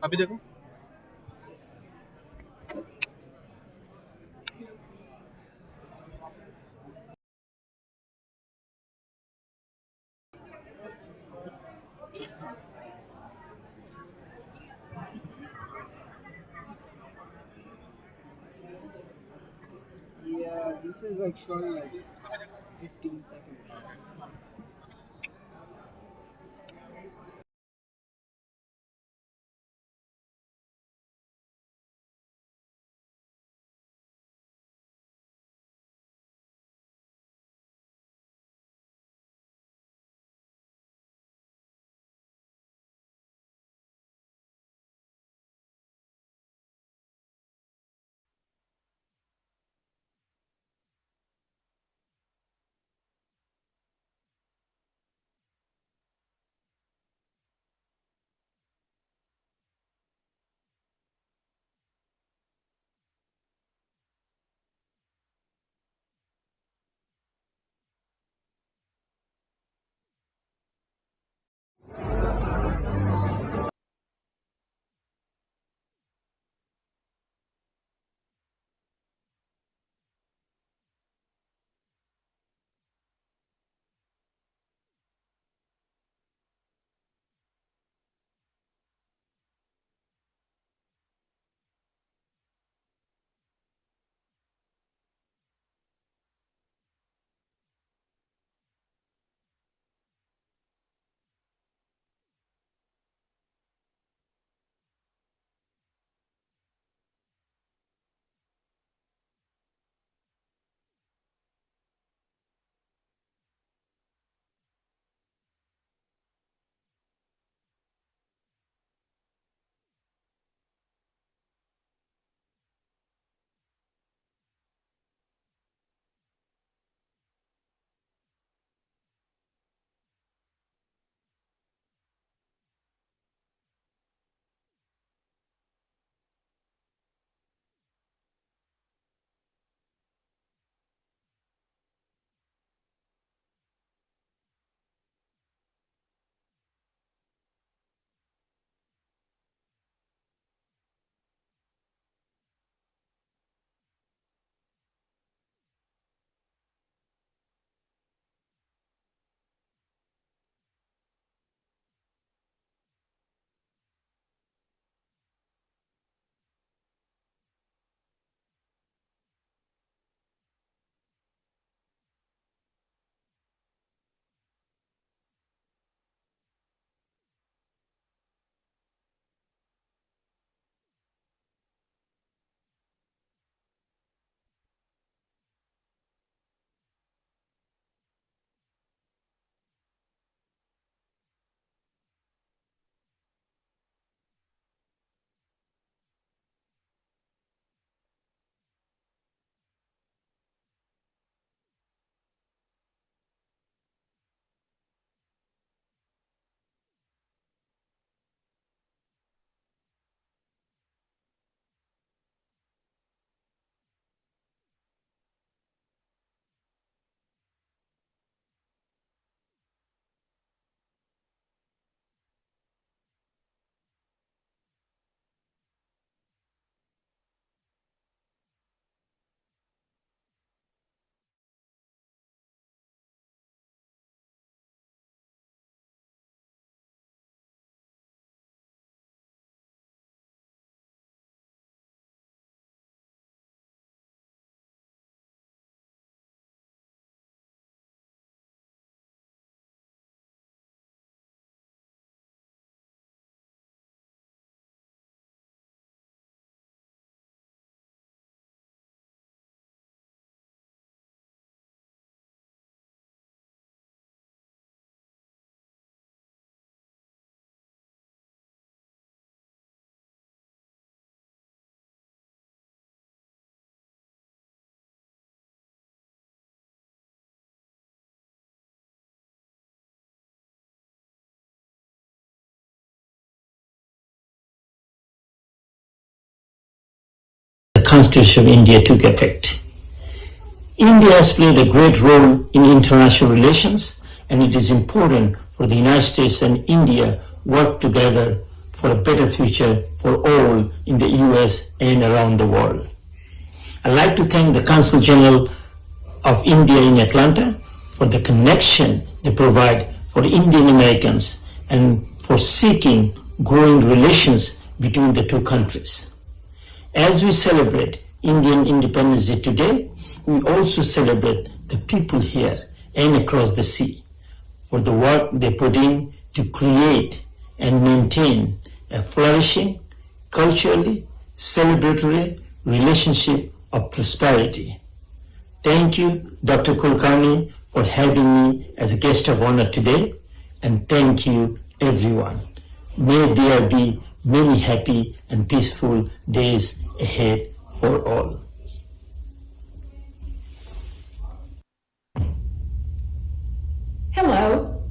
अभी देखो। Yeah, this is like showing like 15 seconds. The Constitution of India took effect. India has played a great role in international relations, and it is important for the United States and India work together for a better future for all in the US and around the world. I'd like to thank the Consul General of India in Atlanta for the connection they provide for Indian Americans and for seeking growing relations between the two countries. As we celebrate Indian Independence Day today, we also celebrate the people here and across the sea for the work they put in to create and maintain a flourishing, culturally celebratory relationship of prosperity. Thank you, Dr. Kulkarni, for having me as a guest of honor today, and thank you, everyone. May there be many happy and peaceful days ahead for all. Hello,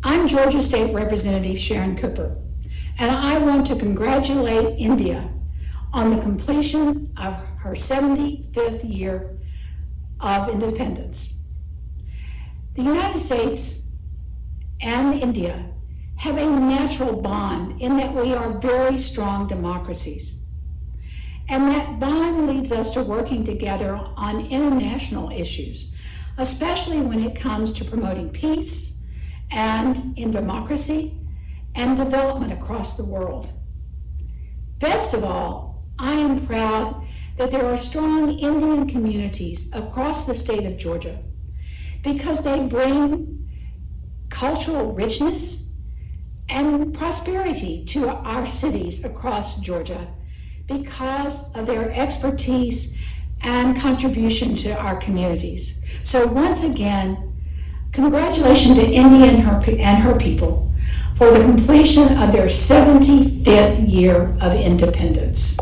I'm Georgia State Representative Sharon Cooper, and I want to congratulate India on the completion of her 75th year of independence. The United States and India have a natural bond in that we are very strong democracies. And that bond leads us to working together on international issues, especially when it comes to promoting peace and in democracy and development across the world. Best of all, I am proud that there are strong Indian communities across the state of Georgia because they bring cultural richness and prosperity to our cities across Georgia because of their expertise and contribution to our communities. So once again, congratulations to India and her people for the completion of their 75th year of independence.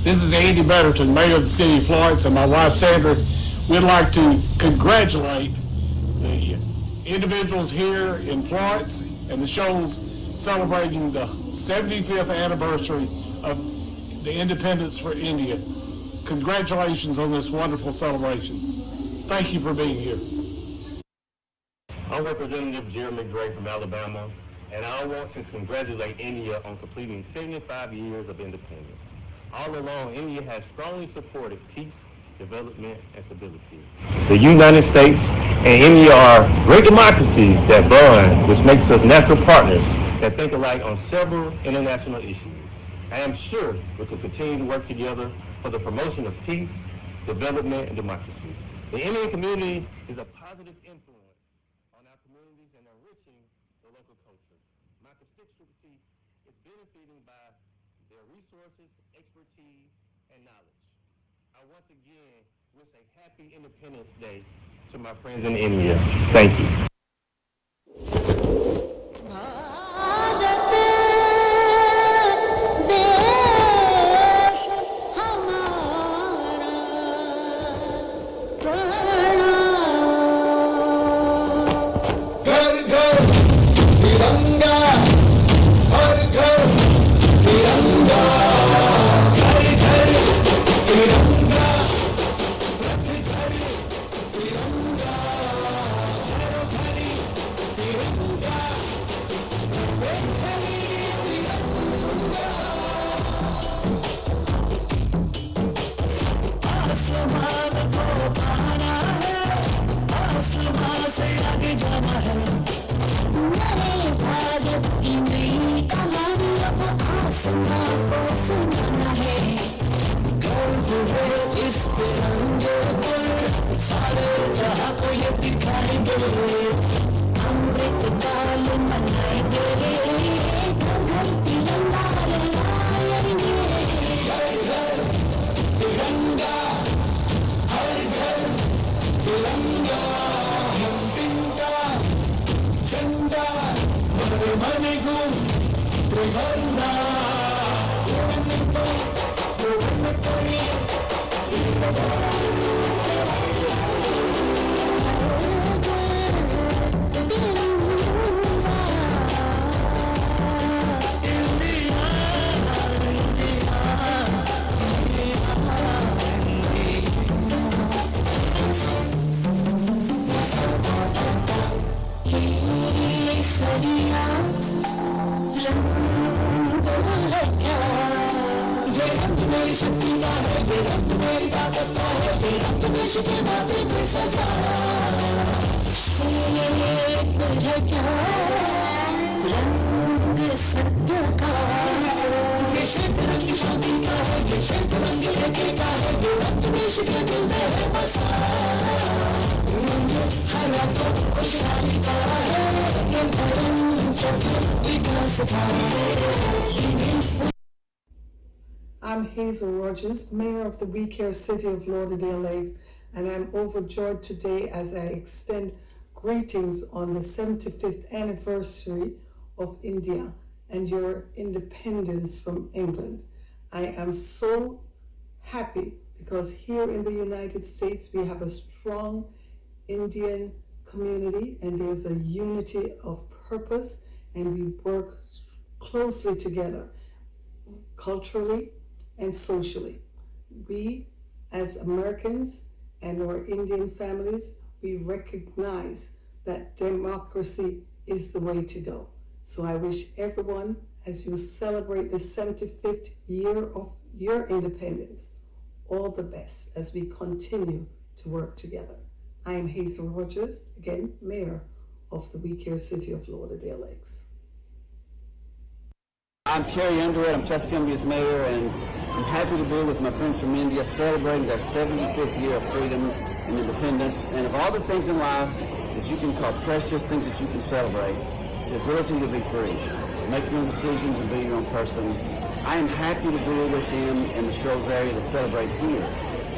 This is Andy Betterton, Mayor of the City of Florence, and my wife Sandra. We'd like to congratulate the individuals here in Florence and the shows celebrating the 75th anniversary of the independence for India. Congratulations on this wonderful celebration. Thank you for being here. I'm Representative Jeremy Gray from Alabama, and I want to congratulate India on completing 75 years of independence. All along, India has strongly supported peace, development, and stability. The United States and India are great democracies that bond, which makes us natural partners that think alike on several international issues. I am sure we will continue to work together for the promotion of peace, development, and democracy. The Indian community is a positive influence on our communities and enriching the local culture. My constituency is benefiting by their resources, expertise, and knowledge. I once again wish a happy Independence Day to my friends in India. Thank you. I'm Hazel Rogers, Mayor of the We Care City of Lauderdale Lakes, and I'm overjoyed today as I extend greetings on the 75th anniversary of India and your independence from England. I am so happy because here in the United States we have a strong Indian community and there's a unity of purpose and we work closely together culturally and socially. We as Americans and our Indian families, we recognize that democracy is the way to go. So I wish everyone, as you celebrate the 75th year of your independence, all the best as we continue to work together. I am Hazel Rogers, again, Mayor of the We Care City of Lauderdale Lakes. I'm Kerry Underwood, I'm Tuscumbia Mayor, and I'm happy to be with my friends from India celebrating their 75th year of freedom and independence. And of all the things in life that you can call precious, things that you can celebrate, it's the ability to be free, make your own decisions and be your own person. I am happy to be with them in the Shoals area to celebrate here.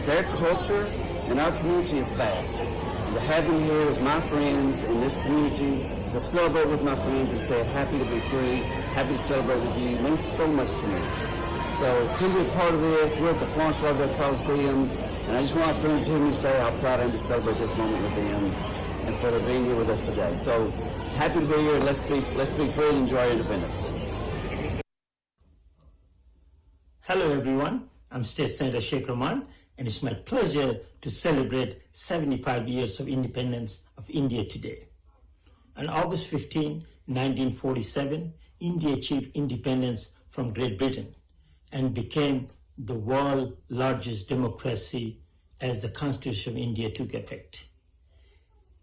Their culture and our community is vast. And to have them here as my friends in this community, to celebrate with my friends and say happy to be free, happy to celebrate with you, means so much to me. So please be a part of this. We're at the Florence Lauderdale Coliseum, and I just want our friends to hear me say how proud I am to celebrate this moment with them and for their being here with us today. So happy to be here. Let's be free and enjoy our independence. Hello everyone, I'm State Senator Sheikh Rahman, and it's my pleasure to celebrate 75 years of independence of India today. On August 15, 1947, India achieved independence from Great Britain and became the world's largest democracy as the Constitution of India took effect.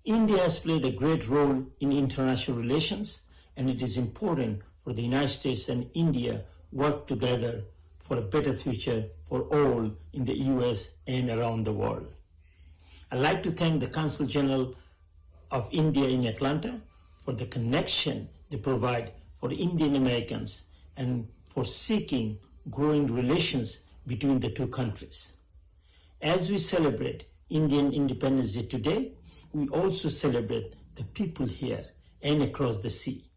India has played a great role in international relations, and it is important for the United States and India work together for a better future for all in the US and around the world. I'd like to thank the Consul General of India in Atlanta for the connection they provide for Indian Americans and for seeking growing relations between the two countries. As we celebrate Indian Independence Day today, we also celebrate the people here and across the sea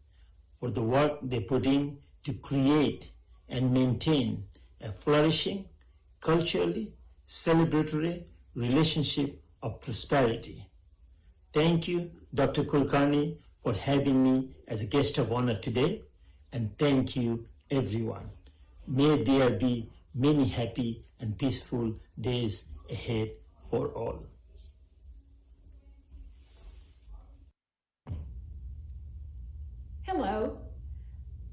for the work they put in to create and maintain a flourishing, culturally celebratory relationship of prosperity. Thank you, Dr. Kulkarni, for having me as a guest of honor today, and thank you, everyone. May there be many happy and peaceful days ahead for all. Hello,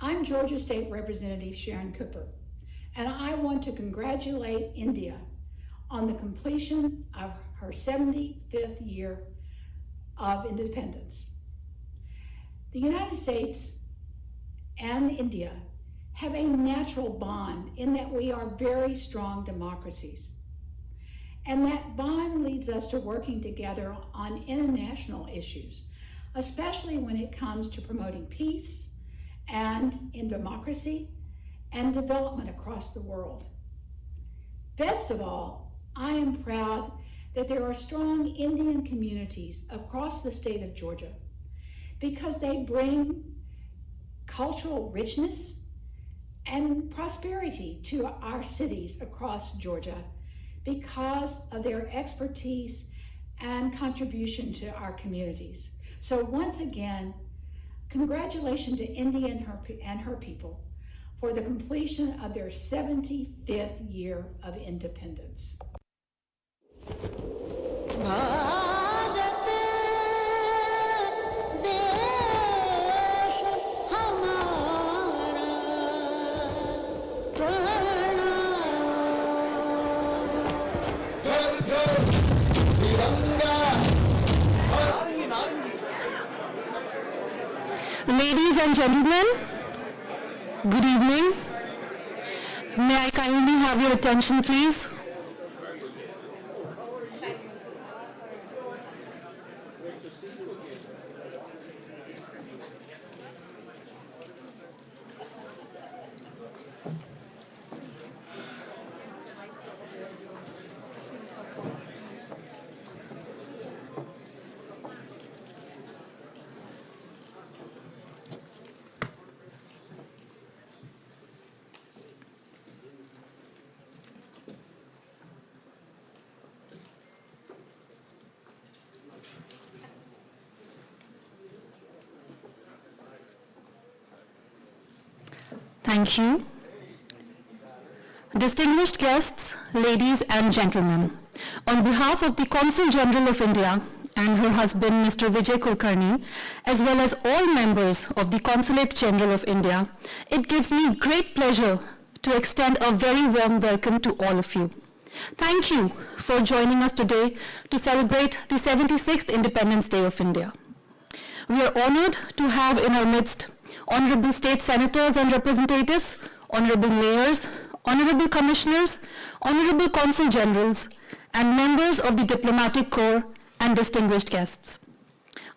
I'm Georgia State Representative Sharon Cooper, and I want to congratulate India on the completion of her 75th year of independence. The United States and India have a natural bond in that we are very strong democracies. And that bond leads us to working together on international issues, especially when it comes to promoting peace and in democracy and development across the world. Best of all, I am proud that there are strong Indian communities across the state of Georgia because they bring cultural richness and prosperity to our cities across Georgia because of their expertise and contribution to our communities. So once again, congratulations to India and her people for the completion of their 75th year of independence. Ladies and gentlemen, good evening. May I kindly have your attention, please? Thank you. Distinguished guests, ladies and gentlemen, on behalf of the Consul General of India and her husband, Mr. Vijay Kulkarni, as well as all members of the Consulate General of India, it gives me great pleasure to extend a very warm welcome to all of you. Thank you for joining us today to celebrate the 76th Independence Day of India. We are honored to have in our midst honorable state senators and representatives, honorable mayors, honorable commissioners, honorable consul generals, and members of the diplomatic corps and distinguished guests.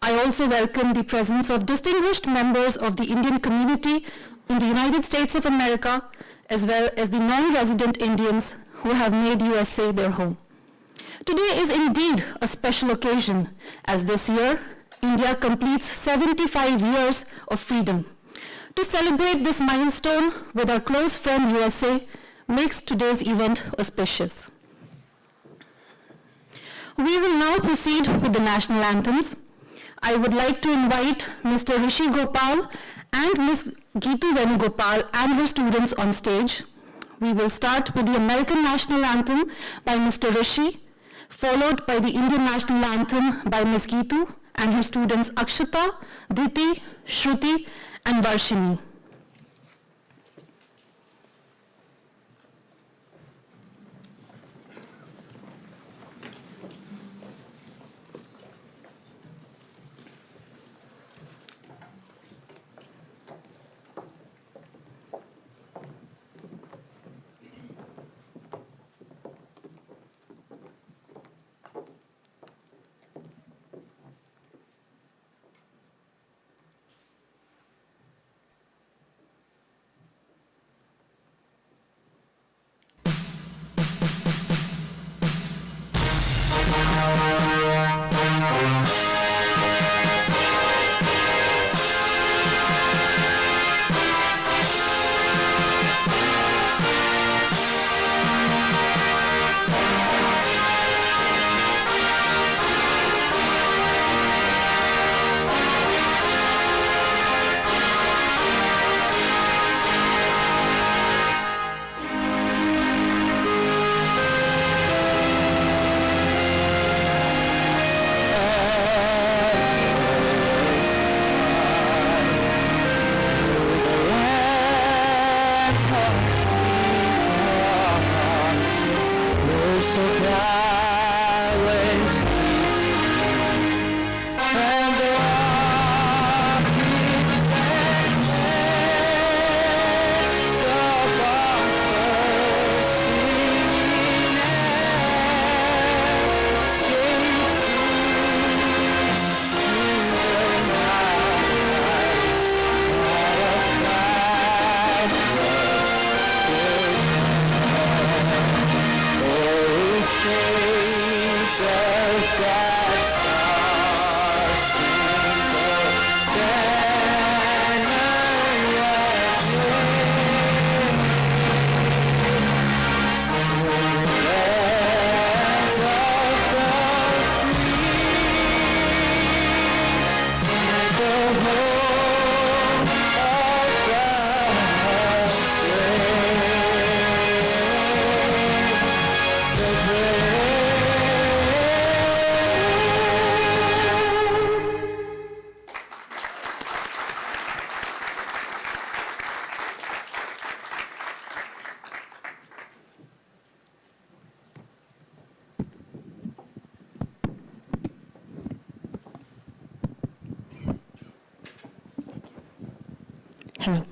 I also welcome the presence of distinguished members of the Indian community in the United States of America, as well as the non-resident Indians who have made USA their home. Today is indeed a special occasion, as this year, India completes 75 years of freedom. To celebrate this milestone with our close friend USA, makes today's event auspicious. We will now proceed with the national anthems. I would like to invite Mr. Rishi Gopal and Ms. Geetu Venugopal and her students on stage. We will start with the American National Anthem by Mr. Rishi, followed by the Indian National Anthem by Ms. Geetu and her students Akshata, Diti, Shruti, and Varshini. Hello.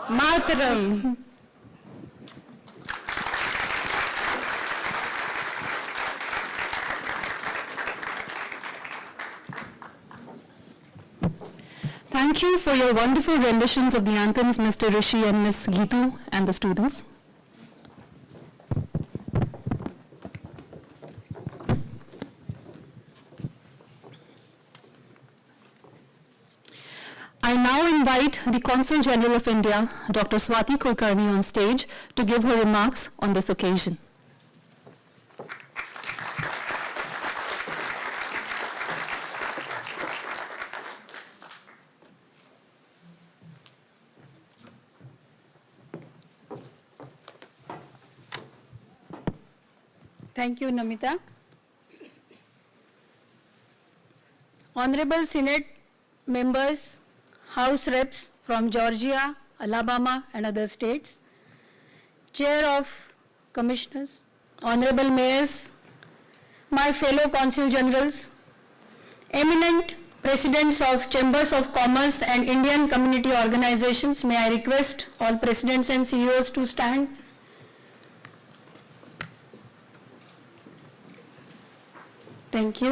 Mataram. Thank you for your wonderful renditions of the anthems, Mr. Rishi and Ms. Gitu and the students. I now invite the Consul General of India, Dr. Swati Kulkarni, on stage to give her remarks on this occasion. Thank you, Namita. Honorable Senate members, House reps from Georgia, Alabama, and other states, Chair of Commissioners, Honorable Mayors, my fellow Consul Generals, eminent Presidents of Chambers of Commerce and Indian Community Organizations, may I request all Presidents and CEOs to stand. Thank you.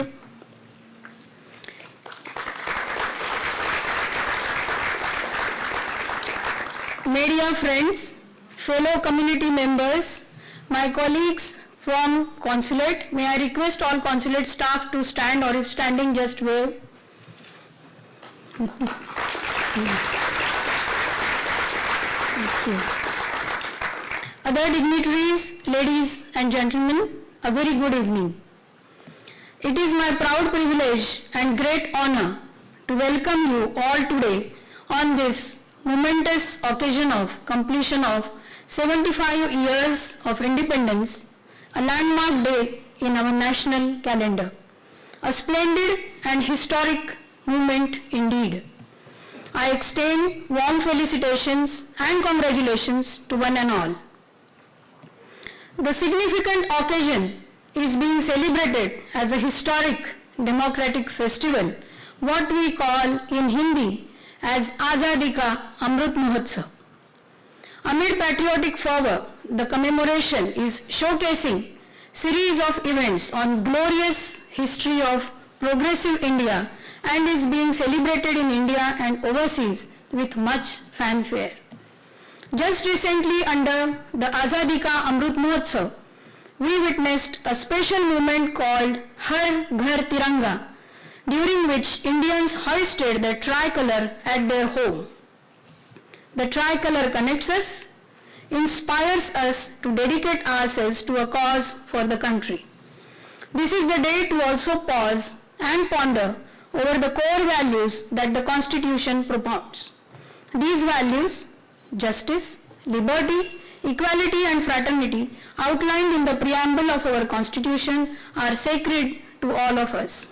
Media friends, fellow community members, my colleagues from Consulate, may I request all Consulate staff to stand, or if standing, just wave. Thank you. Other dignitaries, ladies and gentlemen, a very good evening. It is my proud privilege and great honor to welcome you all today on this momentous occasion of completion of 75 years of independence, a landmark day in our national calendar. A splendid and historic moment indeed. I extend warm felicitations and congratulations to one and all. The significant occasion is being celebrated as a historic democratic festival, what we call in Hindi as Azadi Ka Amrit Mahotsav. Amid patriotic fervor, the commemoration is showcasing series of events on glorious history of progressive India and is being celebrated in India and overseas with much fanfare. Just recently under the Azadi Ka Amrit Mahotsav, we witnessed a special movement called Har Ghar Tiranga, during which Indians hoisted the tricolor at their home. The tricolor connects us, inspires us to dedicate ourselves to a cause for the country. This is the day to also pause and ponder over the core values that the Constitution propounds. These values, justice, liberty, equality and fraternity, outlined in the preamble of our Constitution, are sacred to all of us.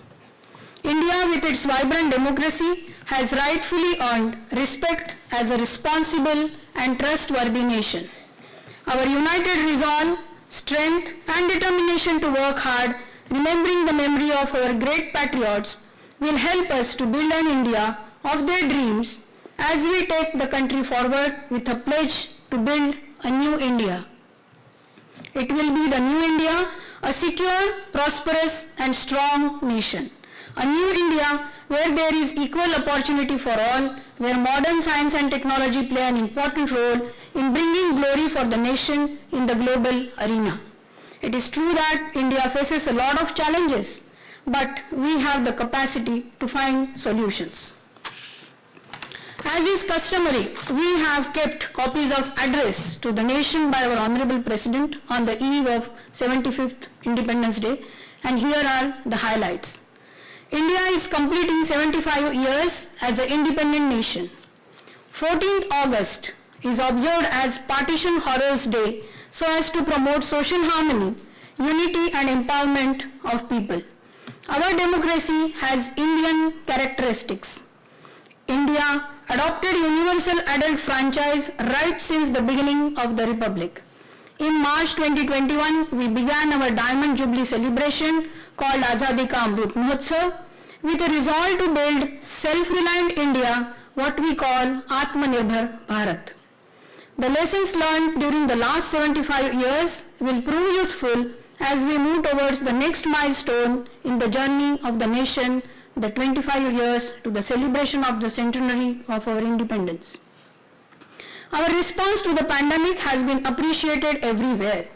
India, with its vibrant democracy, has rightfully earned respect as a responsible and trustworthy nation. Our united resolve, strength and determination to work hard, remembering the memory of our great patriots, will help us to build an India of their dreams as we take the country forward with a pledge to build a new India. It will be the new India, a secure, prosperous and strong nation. A new India where there is equal opportunity for all, where modern science and technology play an important role in bringing glory for the nation in the global arena. It is true that India faces a lot of challenges, but we have the capacity to find solutions. As is customary, we have kept copies of address to the nation by our Honorable President on the eve of 75th Independence Day, and here are the highlights. India is completing 75 years as an independent nation. 14th August is observed as Partition Horrors Day so as to promote social harmony, unity and empowerment of people. Our democracy has Indian characteristics. India adopted universal adult franchise right since the beginning of the Republic. In March 2021, we began our Diamond Jubilee celebration called Azadi Ka Amrit Mahotsav with a resolve to build self-reliant India, what we call Atmanirbhar Bharat. The lessons learned during the last 75 years will prove useful as we move towards the next milestone in the journey of the nation the 25 years to the celebration of the centenary of our independence. Our response to the pandemic has been appreciated everywhere.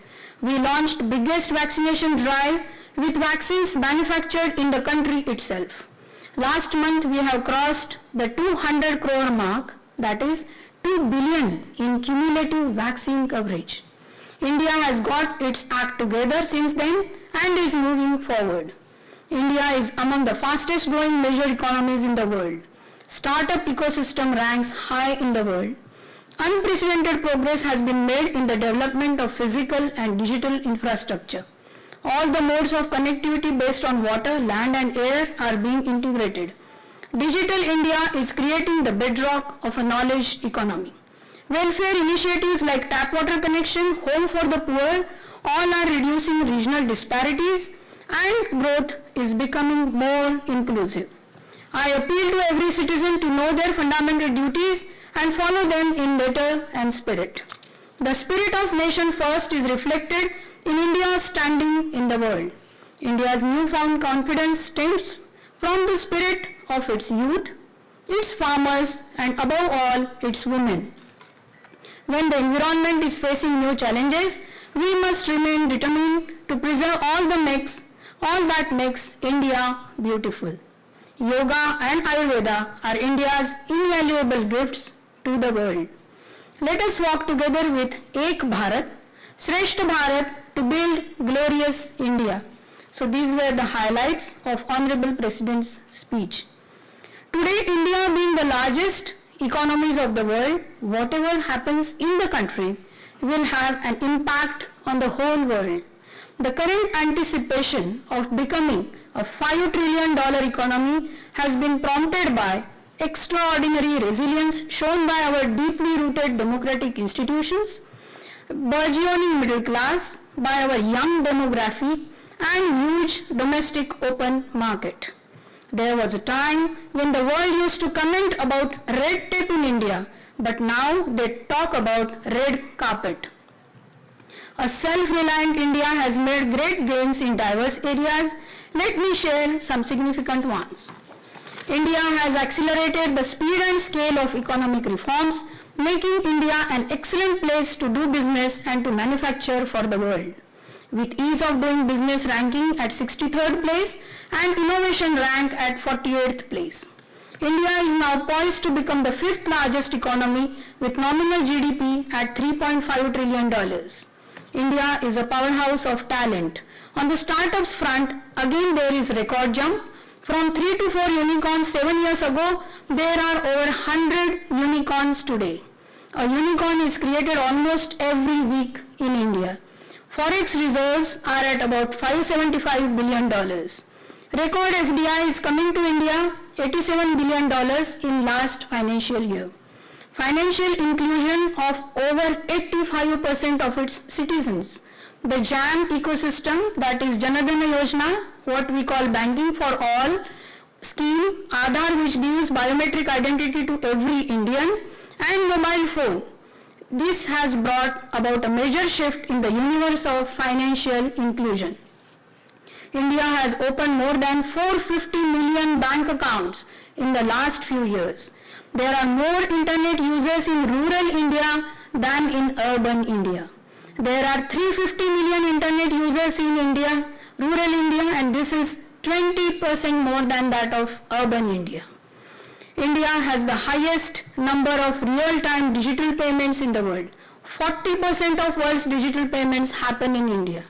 We launched biggest vaccination drive with vaccines manufactured in the country itself. Last month we have crossed the 200 crore mark, that is 2 billion in cumulative vaccine coverage. India has got its act together since then and is moving forward. India is among the fastest growing major economies in the world. Startup ecosystem ranks high in the world. Unprecedented progress has been made in the development of physical and digital infrastructure. All the modes of connectivity based on water, land and air are being integrated. Digital India is creating the bedrock of a knowledge economy. Welfare initiatives like tap water connection, home for the poor, all are reducing regional disparities and growth is becoming more inclusive. I appeal to every citizen to know their fundamental duties and follow them in letter and spirit. The spirit of nation first is reflected in India's standing in the world. India's newfound confidence stems from the spirit of its youth, its farmers, and above all, its women. When the environment is facing new challenges, we must remain determined to preserve all that makes India beautiful. Yoga and Ayurveda are India's invaluable gifts to the world. Let us walk together with Ek Bharat, Shreshth Bharat to build glorious India. So these were the highlights of Honorable President's speech. Today, India being the largest economies of the world, whatever happens in the country will have an impact on the whole world. The current anticipation of becoming a $5 trillion economy has been prompted by extraordinary resilience shown by our deeply rooted democratic institutions, burgeoning middle class, by our young demography, and huge domestic open market. There was a time when the world used to comment about red tape in India, but now they talk about red carpet. A self-reliant India has made great gains in diverse areas. Let me share some significant ones. India has accelerated the speed and scale of economic reforms, making India an excellent place to do business and to manufacture for the world. With ease of doing business ranking at 63rd place and innovation rank at 48th place. India is now poised to become the 5th largest economy with nominal GDP at $3.5 trillion. India is a powerhouse of talent. On the startups front, again there is record jump. From 3 to 4 unicorns 7 years ago, there are over 100 unicorns today. A unicorn is created almost every week in India. Forex reserves are at about $575 billion. Record FDI is coming to India, $87 billion in last financial year. Financial inclusion of over 85% of its citizens. The JAM ecosystem, that is Jana Dhan Yojana, what we call banking for all scheme, Aadhaar which gives biometric identity to every Indian, and mobile phone. This has brought about a major shift in the universe of financial inclusion. India has opened more than 450 million bank accounts in the last few years. There are more internet users in rural India than in urban India. There are 350 million internet users in India, rural India, and this is 20% more than that of urban India. India has the highest number of real-time digital payments in the world. 40% of world's digital payments happen in India.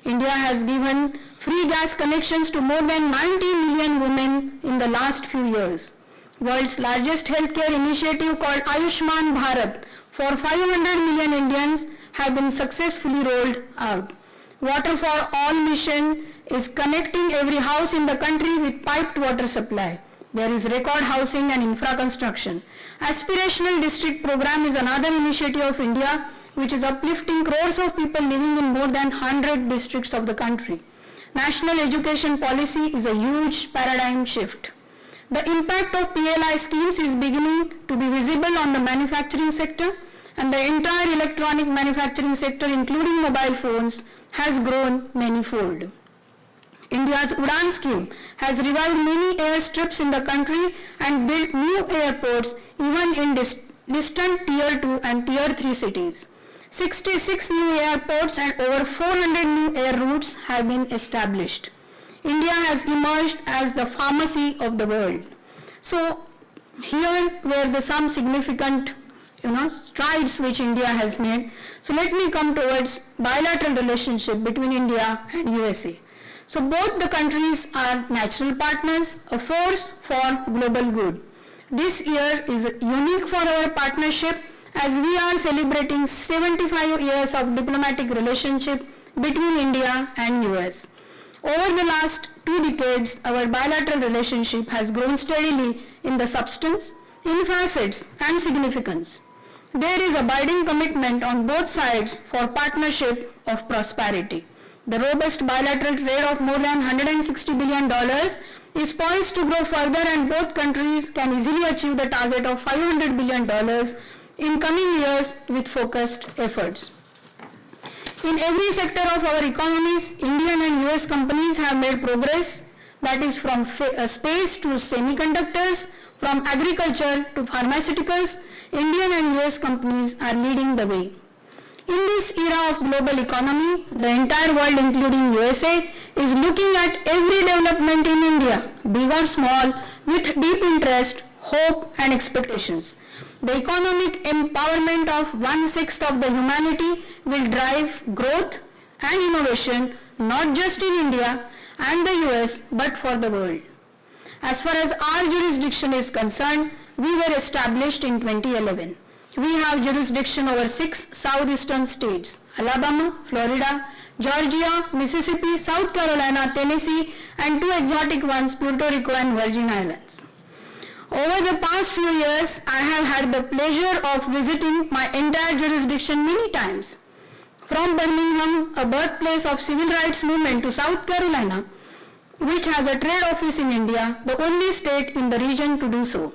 India has given free gas connections to more than 90 million women in the last few years. World's largest healthcare initiative called Ayushman Bharat for 500 million Indians have been successfully rolled out. Water for All mission is connecting every house in the country with piped water supply. There is record housing and infra construction. Aspirational District Program is another initiative of India which is uplifting crores of people living in more than 100 districts of the country. National education policy is a huge paradigm shift. The impact of PLI schemes is beginning to be visible on the manufacturing sector, and the entire electronic manufacturing sector, including mobile phones, has grown manifold. India's Udan scheme has revived many airstrips in the country and built new airports even in distant Tier 2 and Tier 3 cities. 66 new airports and over 400 new air routes have been established. India has emerged as the pharmacy of the world. So here were some significant strides which India has made. So let me come towards bilateral relationship between India and USA. So both the countries are natural partners, a force for global good. This year is unique for our partnership as we are celebrating 75 years of diplomatic relationship between India and US. Over the last 2 decades, our bilateral relationship has grown steadily in the substance, in facets and significance. There is abiding commitment on both sides for partnership of prosperity. The robust bilateral trade of more than $160 billion is poised to grow further, and both countries can easily achieve the target of $500 billion in coming years with focused efforts. In every sector of our economies, Indian and US companies have made progress, that is from space to semiconductors, from agriculture to pharmaceuticals. Indian and US companies are leading the way. In this era of global economy, the entire world, including USA, is looking at every development in India, big or small, with deep interest, hope and expectations. The economic empowerment of 1/6 of the humanity will drive growth and innovation not just in India and the US but for the world. As far as our jurisdiction is concerned, we were established in 2011. We have jurisdiction over 6 southeastern states: Alabama, Florida, Georgia, Mississippi, South Carolina, Tennessee, and 2 exotic ones, Puerto Rico and Virgin Islands. Over the past few years, I have had the pleasure of visiting my entire jurisdiction many times. From Birmingham, a birthplace of civil rights movement, to South Carolina, which has a trade office in India, the only state in the region to do so.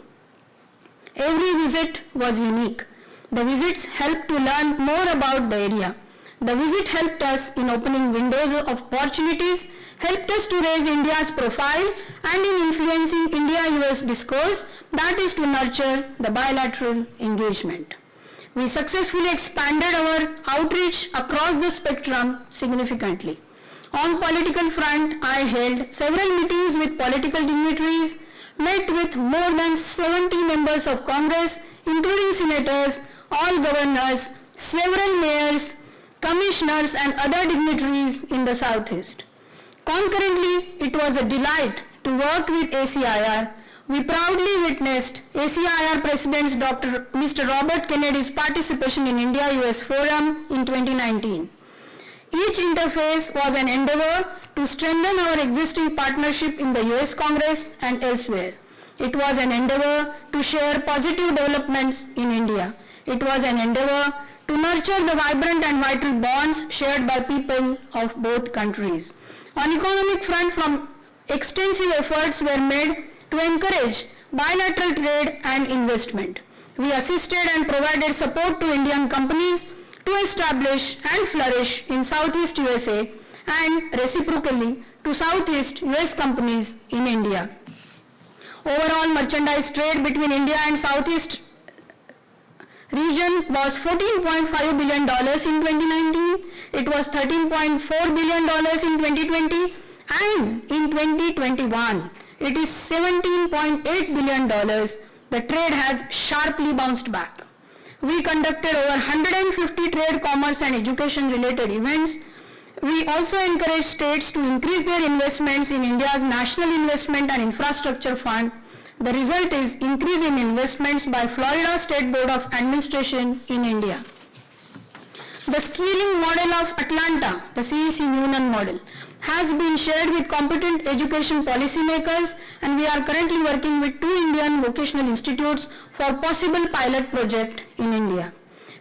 Every visit was unique. The visits helped to learn more about the area. The visit helped us in opening windows of opportunities, helped us to raise India's profile, and in influencing India-US discourse, that is to nurture the bilateral engagement. We successfully expanded our outreach across the spectrum significantly. On political front, I held several meetings with political dignitaries, met with more than 70 members of Congress, including senators, all governors, several mayors, commissioners and other dignitaries in the Southeast. Concurrently, it was a delight to work with ACIR. We proudly witnessed ACIR President Mr. Robert Kennedy's participation in India-US Forum in 2019. Each interface was an endeavor to strengthen our existing partnership in the US Congress and elsewhere. It was an endeavor to share positive developments in India. It was an endeavor to nurture the vibrant and vital bonds shared by people of both countries. On economic front, extensive efforts were made to encourage bilateral trade and investment. We assisted and provided support to Indian companies to establish and flourish in Southeast USA and reciprocally to Southeast US companies in India. Overall merchandise trade between India and Southeast region was $14.5 billion in 2019. It was $13.4 billion in 2020, and in 2021 it is $17.8 billion. The trade has sharply bounced back. We conducted over 150 trade, commerce and education related events. We also encouraged states to increase their investments in India's National Investment and Infrastructure Fund. The result is increase in investments by Florida State Board of Administration in India. The skilling model of Atlanta, the CEC Union model, has been shared with competent education policymakers, and we are currently working with 2 Indian vocational institutes for possible pilot project in India.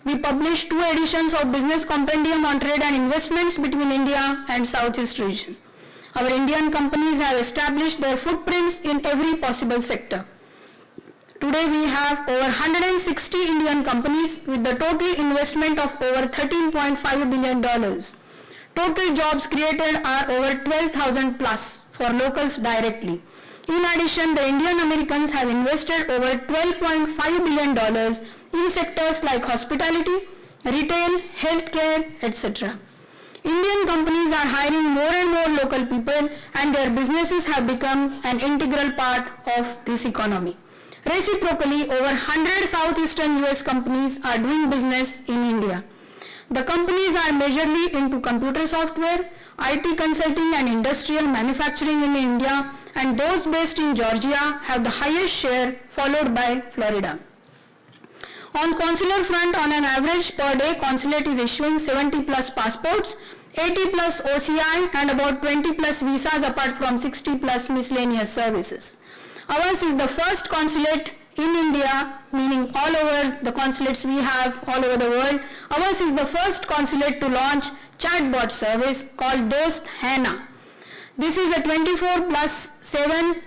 We published 2 editions of Business Compendium on Trade and Investments between India and Southeast region. Our Indian companies have established their footprints in every possible sector. Today we have over 160 Indian companies with the total investment of over $13.5 billion. Total jobs created are over 12,000 plus for locals directly. In addition, the Indian Americans have invested over $12.5 billion in sectors like hospitality, retail, healthcare, etc. Indian companies are hiring more and more local people, and their businesses have become an integral part of this economy. Reciprocally, over 100 southeastern US companies are doing business in India. The companies are majorly into computer software, IT consulting and industrial manufacturing in India, and those based in Georgia have the highest share, followed by Florida. On consular front, on an average per day, Consulate is issuing 70 plus passports, 80 plus OCI and about 20 plus visas apart from 60 plus miscellaneous services. Ours is the first consulate in India, meaning all over the consulates we have all over the world. Ours is the first consulate to launch chatbot service called Dost Hai Na. This is a 24/7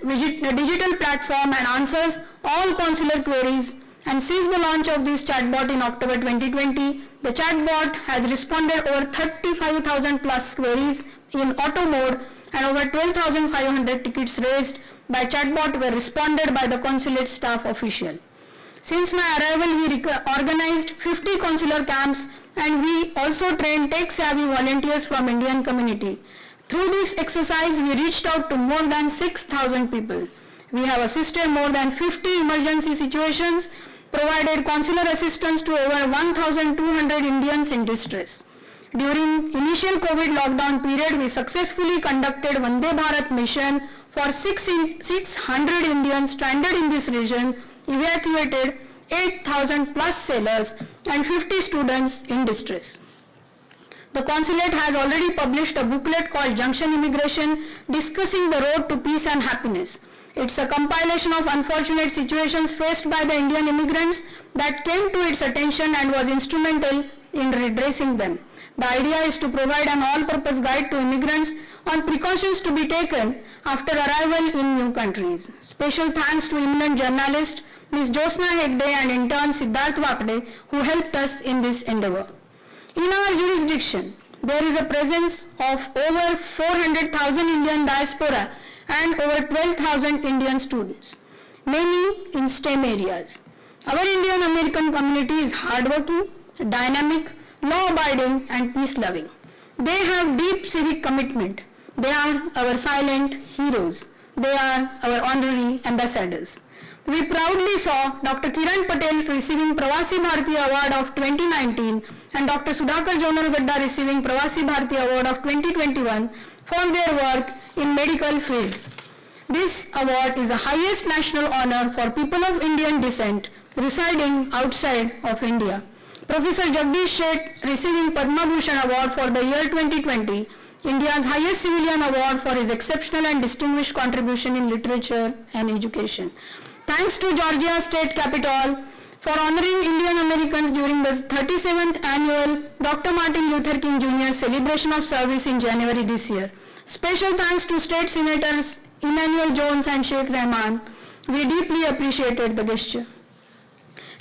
digital platform and answers all consular queries. And since the launch of this chatbot in October 2020, the chatbot has responded over 35,000 plus queries in auto mode, and over 12,500 tickets raised by chatbot were responded by the consulate staff official. Since my arrival, we organized 50 consular camps, and we also trained tech-savvy volunteers from Indian community. Through this exercise, we reached out to more than 6,000 people. We have assisted more than 50 emergency situations, provided consular assistance to over 1,200 Indians in distress. During initial COVID lockdown period, we successfully conducted Vande Bharat mission for 600 Indians stranded in this region, evacuated 8,000 plus sailors and 50 students in distress. The consulate has already published a booklet called Junction Immigration, discussing the road to peace and happiness. It's a compilation of unfortunate situations faced by the Indian immigrants that came to its attention and was instrumental in redressing them. The idea is to provide an all-purpose guide to immigrants on precautions to be taken after arrival in new countries. Special thanks to eminent journalist Ms. Josna Hegde and intern Siddharth Wakde, who helped us in this endeavor. In our jurisdiction, there is a presence of over 400,000 Indian diaspora and over 12,000 Indian students, many in STEM areas. Our Indian American community is hardworking, dynamic, law-abiding and peace-loving. They have deep civic commitment. They are our silent heroes. They are our honorary ambassadors. We proudly saw Dr. Kiran Patel receiving Pravasi Bharatiya Award of 2019 and Dr. Sudhakar Jonal Gadda receiving Pravasi Bharatiya Award of 2021 for their work in medical field. This award is the highest national honor for people of Indian descent residing outside of India. Professor Jagdish Sheth receiving Padma Bhushan Award for the year 2020, India's highest civilian award for his exceptional and distinguished contribution in literature and education. Thanks to Georgia State Capitol for honoring Indian Americans during the 37th annual Dr. Martin Luther King Jr. celebration of service in January this year. Special thanks to State Senators Emmanuel Jones and Sheikh Rahman. We deeply appreciated the gesture.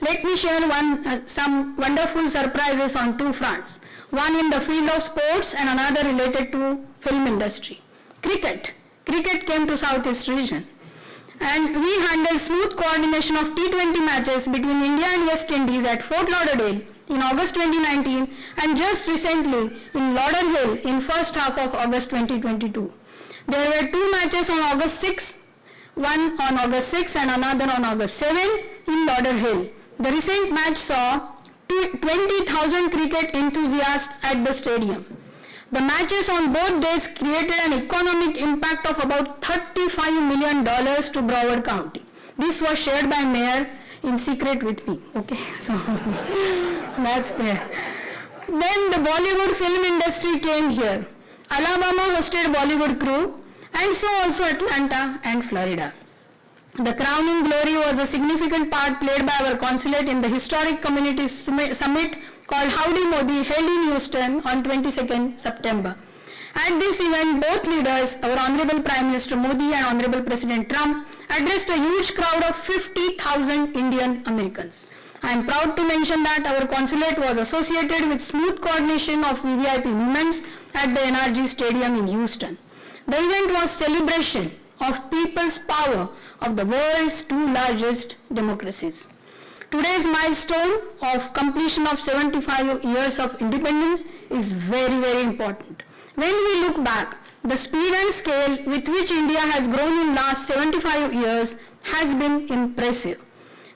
Let me share some wonderful surprises on two fronts. One in the field of sports and another related to film industry. Cricket. Cricket came to Southeast region. And we handled smooth coordination of T20 matches between India and West Indies at Fort Lauderdale in August 2019 and just recently in Lauderhill in first half of August 2022. There were two matches on August 6, one on August 6 and another on August 7 in Lauderhill. The recent match saw 20,000 cricket enthusiasts at the stadium. The matches on both days created an economic impact of about $35 million to Broward County. This was shared by Mayor in secret with me. Okay, so that's there. Then the Bollywood film industry came here. Alabama hosted Bollywood crew, and so also Atlanta and Florida. The crowning glory was a significant part played by our consulate in the historic community summit called Howdy Modi, held in Houston on 22nd September. At this event, both leaders, our Honorable Prime Minister Modi and Honorable President Trump, addressed a huge crowd of 50,000 Indian Americans. I am proud to mention that our consulate was associated with smooth coordination of VVIP movements at the NRG Stadium in Houston. The event was celebration of people's power of the world's two largest democracies. Today's milestone of completion of 75 years of independence is very, very important. When we look back, the speed and scale with which India has grown in last 75 years has been impressive.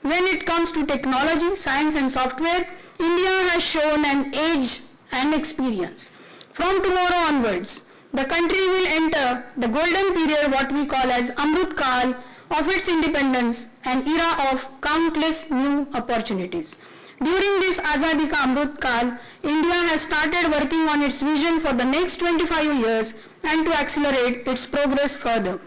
When it comes to technology, science and software, India has shown an edge and experience. From tomorrow onwards, the country will enter the golden period, what we call as Amrit Kal, of its independence, an era of countless new opportunities. During this Azadi Ka Amrit Kal, India has started working on its vision for the next 25 years and to accelerate its progress further.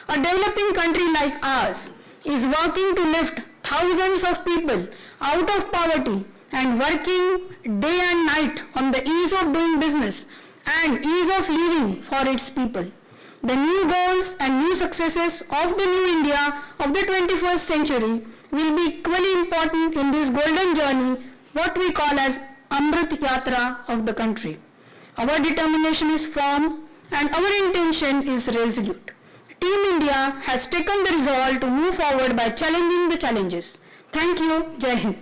A developing country like ours is working to lift thousands of people out of poverty and working day and night on the ease of doing business and ease of living for its people. The new goals and new successes of the new India of the 21st century will be equally important in this golden journey, what we call as Amrit Yatra of the country. Our determination is firm and our intention is resolute. Team India has taken the resolve to move forward by challenging the challenges. Thank you. Jai Hind.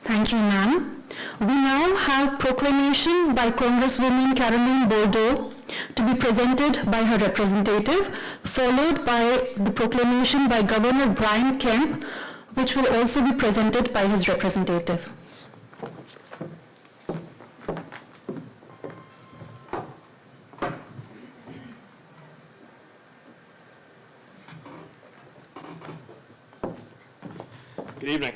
Thank you, ma'am. We now have proclamation by Congresswoman Caroline Bordeaux to be presented by her representative, followed by the proclamation by Governor Brian Kemp, which will also be presented by his representative. Good evening.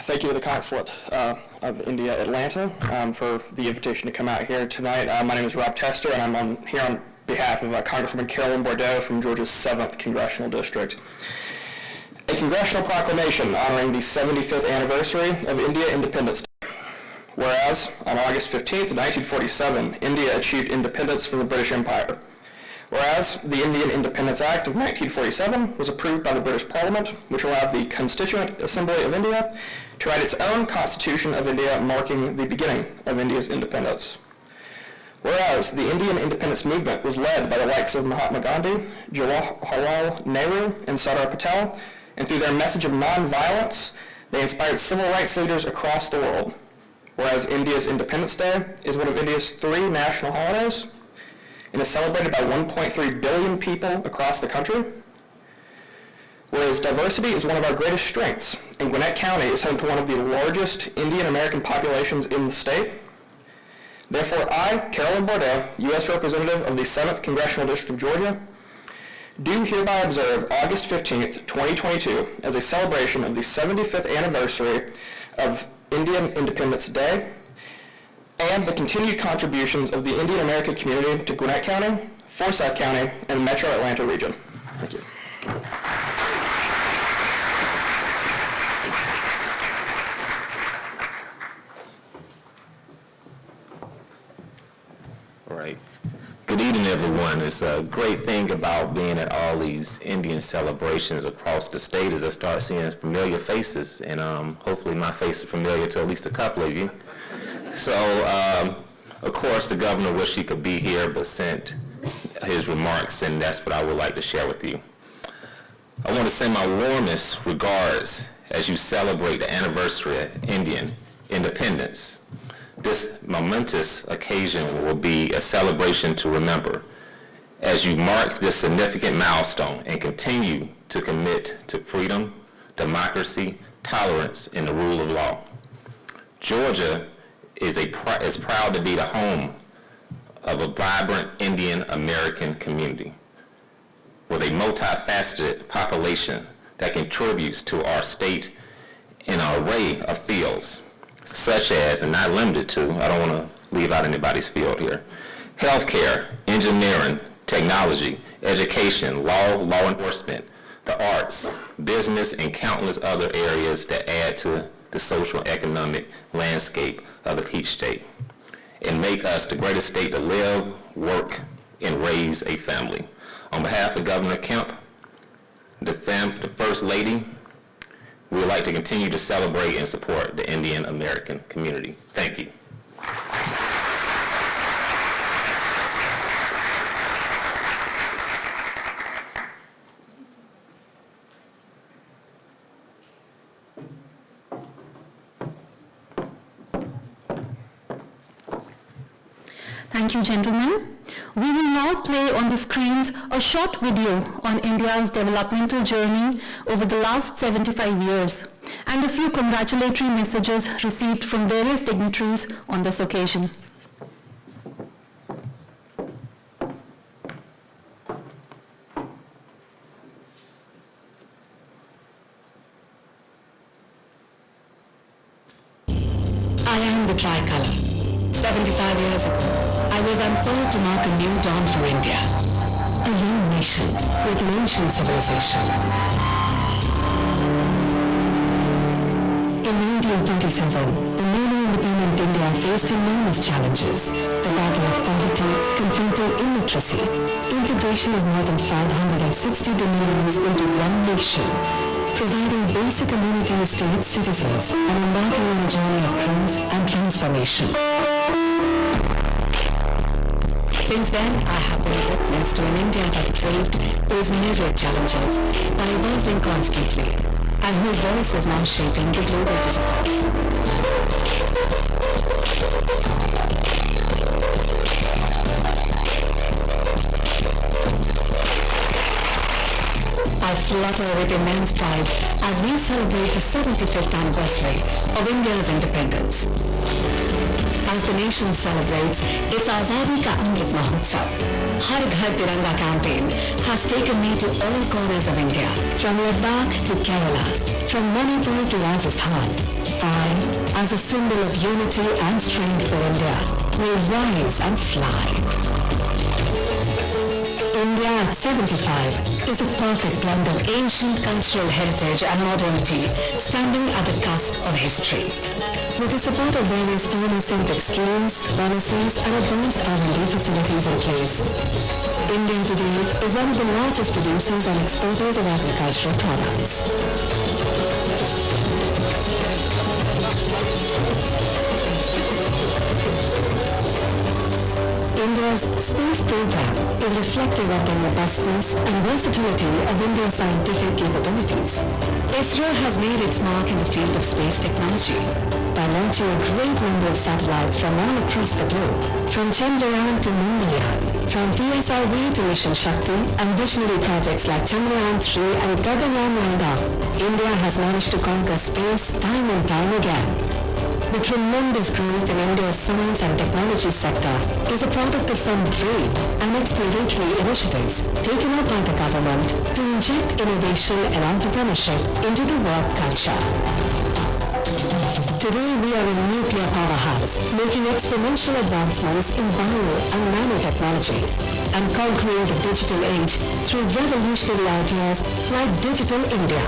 Thank you to the Consulate of India, Atlanta, for the invitation to come out here tonight. My name is Rob Tester, and I'm here on behalf of Congresswoman Caroline Bordeaux from Georgia's 7th Congressional District. A congressional proclamation honoring the 75th anniversary of India Independence Day. Whereas, on August 15th, 1947, India achieved independence from the British Empire. Whereas, the Indian Independence Act of 1947 was approved by the British Parliament, which allowed the Constituent Assembly of India to write its own Constitution of India, marking the beginning of India's independence. Whereas, the Indian independence movement was led by the likes of Mahatma Gandhi, Jawaharlal Nehru, and Sardar Patel, and through their message of non-violence, they inspired civil rights leaders across the world. Whereas India's Independence Day is one of India's 3 national holidays, and is celebrated by 1.3 billion people across the country. Whereas diversity is one of our greatest strengths, and Gwinnett County is home to one of the largest Indian American populations in the state. Therefore, I, Caroline Bordeaux, U.S. Representative of the 7th Congressional District of Georgia, do hereby observe August 15th, 2022 as a celebration of the 75th anniversary of Indian Independence Day, and the continued contributions of the Indian American community to Gwinnett County, Forsyth County, and the Metro Atlanta region. Thank you. All right. Good evening, everyone. It's a great thing about being at all these Indian celebrations across the state is I start seeing familiar faces, and hopefully my face is familiar to at least a couple of you. So, of course, the governor wished he could be here, but sent his remarks, and that's what I would like to share with you. I want to send my warmest regards as you celebrate the anniversary of Indian independence. This momentous occasion will be a celebration to remember as you mark this significant milestone and continue to commit to freedom, democracy, tolerance, and the rule of law. Georgia is proud to be the home of a vibrant Indian American community with a multifaceted population that contributes to our state in an array of fields, such as, and not limited to, I don't want to leave out anybody's field here, healthcare, engineering, technology, education, law enforcement, the arts, business, and countless other areas that add to the social and economic landscape of the Peach State and make us the greatest state to live, work, and raise a family. On behalf of Governor Kemp, the First Lady, we would like to continue to celebrate and support the Indian American community. Thank you. Thank you, gentlemen. We will now play on the screens a short video on India's developmental journey over the last 75 years and a few congratulatory messages received from various dignitaries on this occasion. I am the tricolor. 75 years ago, I was unfurled to mark a new dawn for India. A young nation with an ancient civilization. In 1947, the newly independent India faced enormous challenges. The battle of poverty, confronting illiteracy, integration of more than 560 dominions into one nation, providing basic amenities to its citizens and embarking on a journey of growth and transformation. Since then, I have been witness to an India that braved those myriad challenges by evolving constantly, and whose voice is now shaping the global discourse. I flutter with immense pride as we celebrate the 75th anniversary of India's independence. As the nation celebrates its Azadi Ka Amrit Mahotsav, Har Ghar Tiranga campaign has taken me to all corners of India, from Ladakh to Kerala, from Manipur to Rajasthan. I, as a symbol of unity and strength for India, will rise and fly. India at 75 is a perfect blend of ancient cultural heritage and modernity, standing at the cusp of history. With the support of various pharmaceutical schemes, policies, and advanced R&D facilities in place, India today is one of the largest producers and exporters of agricultural products. India's space program is reflective of the robustness and versatility of India's scientific capabilities. ISRO has made its mark in the field of space technology by launching a great number of satellites from all across the globe, from Chandrayaan to Mangalyaan, from PSLV to Mission Shakti, and visionary projects like Chandrayaan-3 and Gaganyaan lined up. India has managed to conquer space time and time again. The tremendous growth in India's science and technology sector is a product of some brave and exploratory initiatives taken up by the government to inject innovation and entrepreneurship into the work culture. Today we are a nuclear powerhouse, making exponential advancements in bio and nanotechnology and conquering the digital age through revolutionary ideas like Digital India.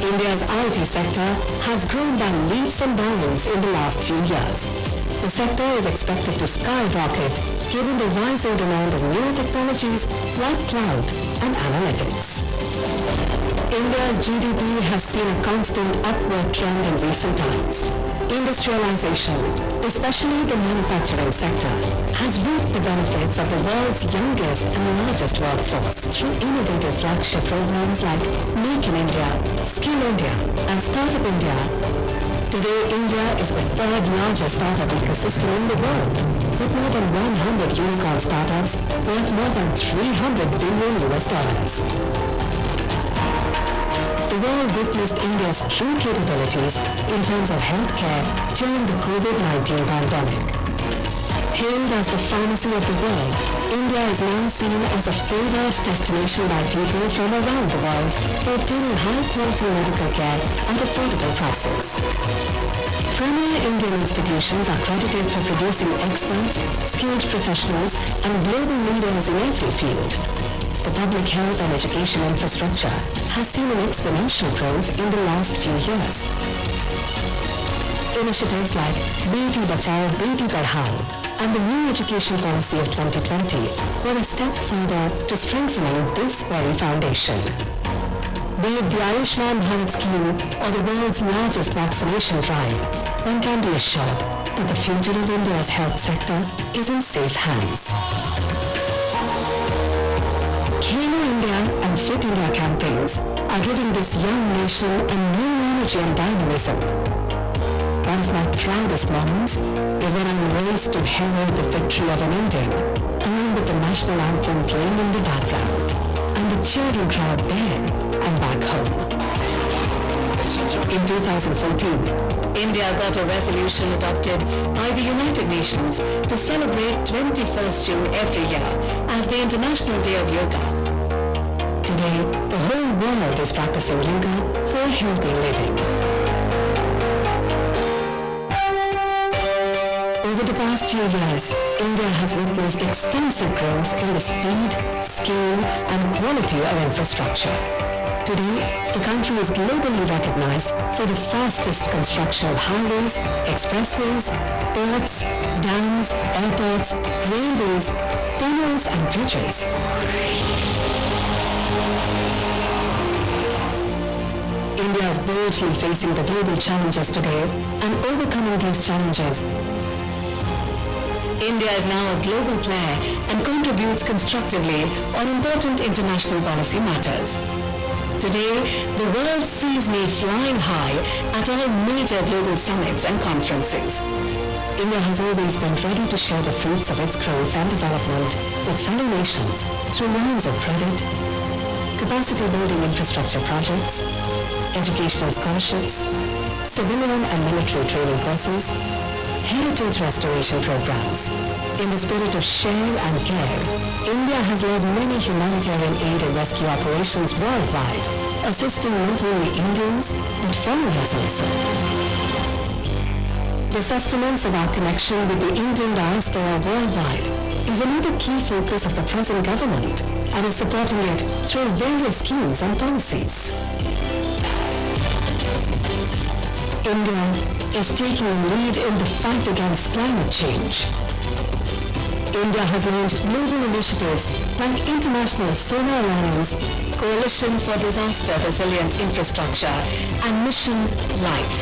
India's IT sector has grown by leaps and bounds in the last few years. The sector is expected to skyrocket given the rising demand of new technologies like cloud and analytics. India's GDP has seen a constant upward trend in recent times. Industrialization, especially the manufacturing sector, has reaped the benefits of the world's youngest and largest workforce through innovative flagship programs like Make in India, Skill India, and Startup India. Today, India is the third largest startup ecosystem in the world, with more than 100 unicorn startups worth more than $300 billion. the world witnessed India's true capabilities in terms of healthcare during the COVID-19 pandemic. Hailed as the pharmacy of the world, India is now seen as a favored destination by people from around the world for obtaining high-quality medical care at affordable prices. Premier Indian institutions are credited for producing experts, skilled professionals, and global leaders in every field. The public health and education infrastructure has seen an exponential growth in the last few years. Initiatives like Beti Bachao, Beti Padhao and the new education policy of 2020 were a step further to strengthening this very foundation. Be it the Ayushman Bharat scheme or the world's largest vaccination drive, one can be assured that the future of India's health sector is in safe hands. Khelo India and Fit India campaigns are giving this young nation a new energy and dynamism. One of my proudest moments is when I'm raised to herald the victory of an Indian, along with the national anthem playing in the background, and the cheering crowd there and back home. In 2014, India got a resolution adopted by the United Nations to celebrate 21st June every year as the International Day of Yoga. Today, the whole world is practicing yoga for healthy living. Over the past few years, India has witnessed extensive growth in the speed, scale, and quality of infrastructure. Today, the country is globally recognized for the fastest construction of highways, expressways, ports, dams, airports, railways, tunnels, and bridges. India is boldly facing the global challenges today and overcoming these challenges. India is now a global player and contributes constructively on important international policy matters. Today, the world sees me flying high at all major global summits and conferences. India has always been ready to share the fruits of its growth and development with fellow nations through lines of credit, capacity building infrastructure projects, educational scholarships, civilian and military training courses, heritage restoration programs. In the spirit of share and care, India has led many humanitarian aid and rescue operations worldwide, assisting not only Indians, but foreigners also. The sustenance of our connection with the Indian diaspora worldwide is another key focus of the present government and is supporting it through various schemes and policies. India is taking a lead in the fight against climate change. India has launched global initiatives like International Solar Alliance, Coalition for Disaster Resilient Infrastructure, and Mission Life.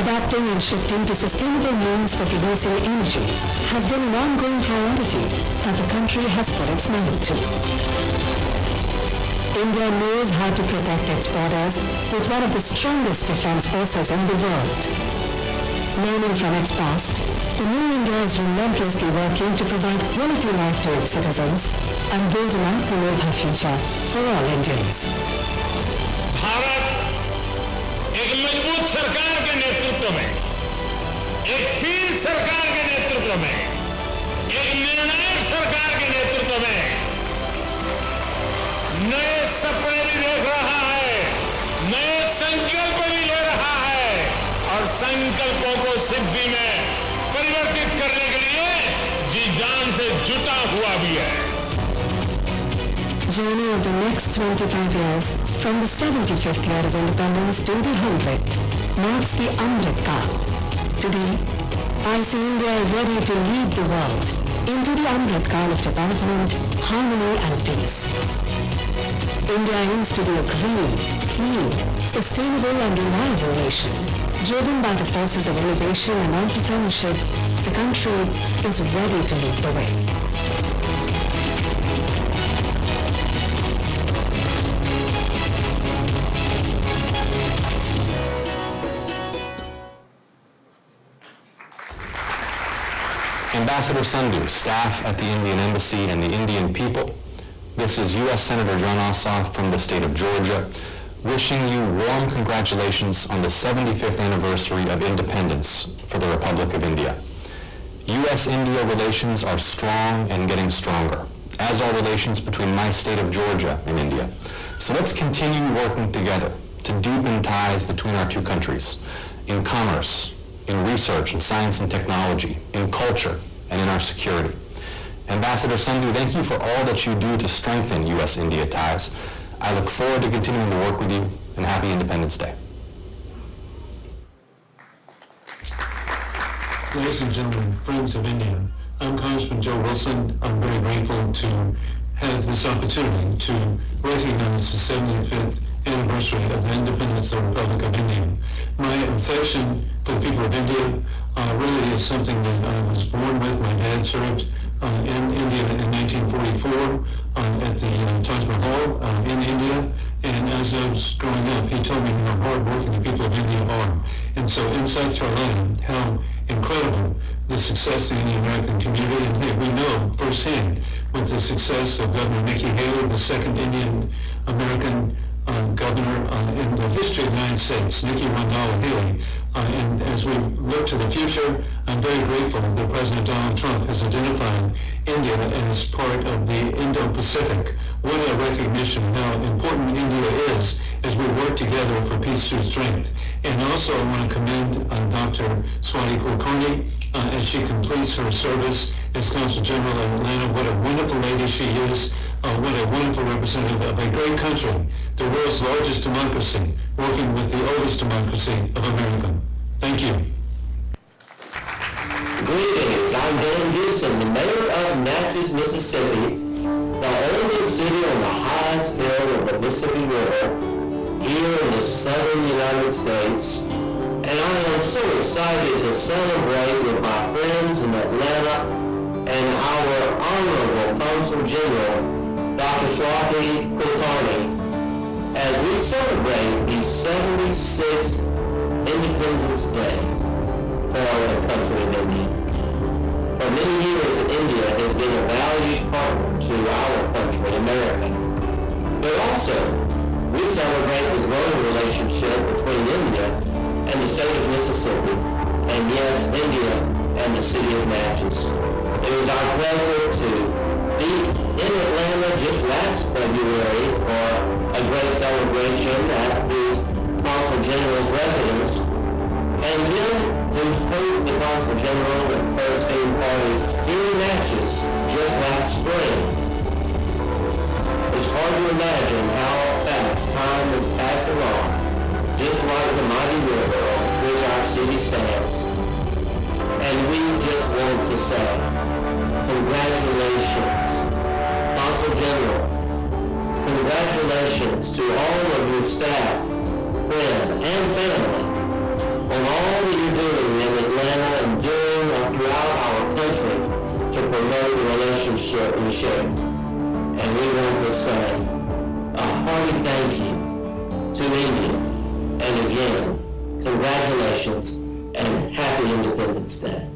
Adapting and shifting to sustainable means for producing energy has been an ongoing priority that the country has put its mind to. India knows how to protect its borders with one of the strongest defense forces in the world. Learning from its past, the new India is relentlessly working to provide quality life to its citizens and build an Atmanirbhar future for all Indians. Bharat एक मजबूत सरकार के नेतृत्व में, एक स्थिर सरकार के नेतृत्व में, एक निर्णायक सरकार के नेतृत्व में नए सपने भी देख रहा है, नए संकल्प भी ले रहा है और संकल्पों को सिद्धि में परिवर्तित करने के लिए जी जान से जुटा हुआ भी है. Journey of the next 25 years, from the 75th year of independence to the 100th, marks the Amrit Kaal. Today, I see India ready to lead the world into the Amrit Kaal of development, harmony and peace. India aims to be a green, clean, sustainable and reliable nation. Driven by the forces of innovation and entrepreneurship, the country is ready to lead the way. Ambassador Sandhu, staff at the Indian Embassy and the Indian people, this is U.S. Senator John Ossoff from the state of Georgia. wishing you warm congratulations on the 75th anniversary of independence for the Republic of India. U.S.-India relations are strong and getting stronger, as are relations between my state of Georgia and India. So let's continue working together to deepen ties between our two countries in commerce, in research and science and technology, in culture, and in our security. Ambassador Sandhu, thank you for all that you do to strengthen U.S.-India ties. I look forward to continuing to work with you, and happy Independence Day. Ladies and gentlemen, friends of India, I'm Congressman Joe Wilson. I'm very grateful to have this opportunity to recognize the 75th anniversary of the independence of the Republic of India. My affection for the people of India really is something that I was born with. My dad served in India in 1944 at the Taj Mahal in India, and as I was growing up, he told me how hard-working the people of India are. And so in South Carolina, how incredible the success of the Indian American community, and here we know firsthand with the success of Governor Nikki Haley, the second Indian American governor in the history of the United States, Nikki Randall Haley. And as we look to the future, I'm very grateful that President Donald Trump has identified India as part of the Indo-Pacific. What a recognition of how important India is as we work together for peace through strength. And also I want to commend Dr. Swati Kulkarni as she completes her service as Consul General in Atlanta. What a wonderful lady she is. What a wonderful representative of a great country, the world's largest democracy, working with the oldest democracy of America. Thank you. Greetings, I'm Dan Gibson, the mayor of Natchez, Mississippi, the only city on the highest hill of the Mississippi River, here in the southern United States. And I am so excited to celebrate with my friends in Atlanta and our Honorable Consul General, Dr. Swati Kulkarni, as we celebrate the 76th Independence Day for the country of India. For many years, India has been a valued partner to our country, America. But also, we celebrate the growing relationship between India and the state of Mississippi, and yes, India and the city of Natchez. It was our pleasure to be in Atlanta just last February for a great celebration at the Consul General's residence, and then to host the Consul General and first-team party here in Natchez just last spring. It's hard to imagine how fast time is passing on, just like the mighty river on which our city stands. And we just want to say, congratulations, Consul General. Congratulations to all of your staff, friends, and family on all that you're doing in Atlanta and doing throughout our country to promote the relationship we share. And we want to say a hearty thank you to India. And again, congratulations and happy Independence Day.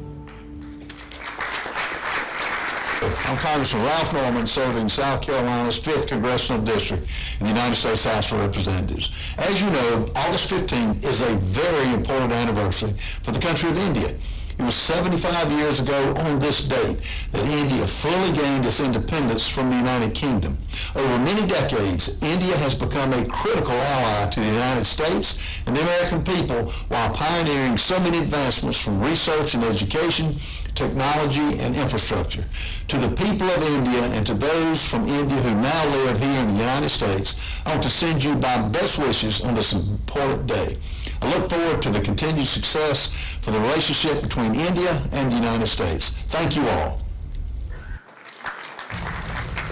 I'm Congressman Ralph Norman, serving South Carolina's 5th Congressional District in the United States House of Representatives. As you know, August 15th is a very important anniversary for the country of India. It was 75 years ago on this date that India fully gained its independence from the United Kingdom. Over many decades, India has become a critical ally to the United States and the American people while pioneering so many advancements from research and education, technology, and infrastructure. To the people of India and to those from India who now live here in the United States, I want to send you my best wishes on this important day. I look forward to the continued success for the relationship between India and the United States. Thank you all.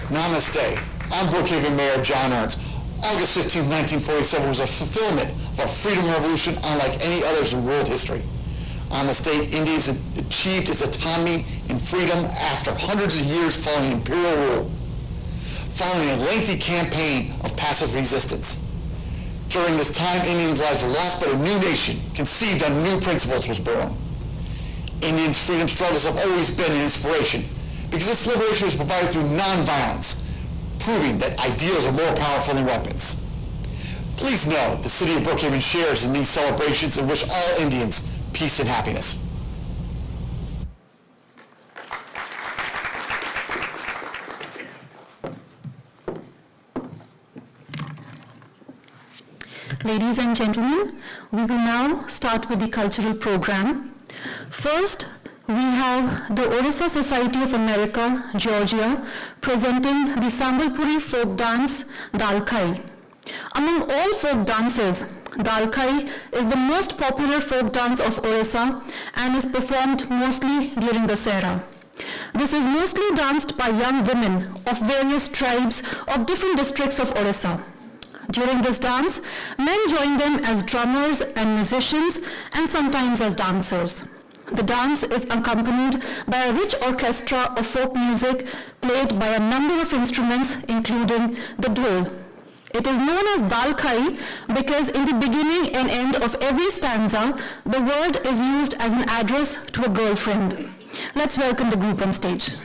Namaste. I'm Brookhaven Mayor John Ernst. August 15, 1947 was a fulfillment of a freedom revolution unlike any others in world history. On this date, India has achieved its autonomy and freedom after hundreds of years following imperial rule, following a lengthy campaign of passive resistance. During this time, Indians' lives were lost, but a new nation, conceived on new principles, was born. Indians' freedom struggles have always been an inspiration because its liberation was provided through nonviolence, proving that ideals are more powerful than weapons. Please know the City of Brookhaven shares in these celebrations and wish all Indians peace and happiness. Ladies and gentlemen, we will now start with the cultural program. First, we have the Orissa Society of America, Georgia, presenting the Sambalpuri folk dance, Dalkai. Among all folk dances, Dalkai is the most popular folk dance of Orissa and is performed mostly during the Sera. This is mostly danced by young women of various tribes of different districts of Orissa. During this dance, men join them as drummers and musicians and sometimes as dancers. The dance is accompanied by a rich orchestra of folk music played by a number of instruments including the dhol. It is known as Dalkai because in the beginning and end of every stanza, the word is used as an address to a girlfriend. Let's welcome the group on stage.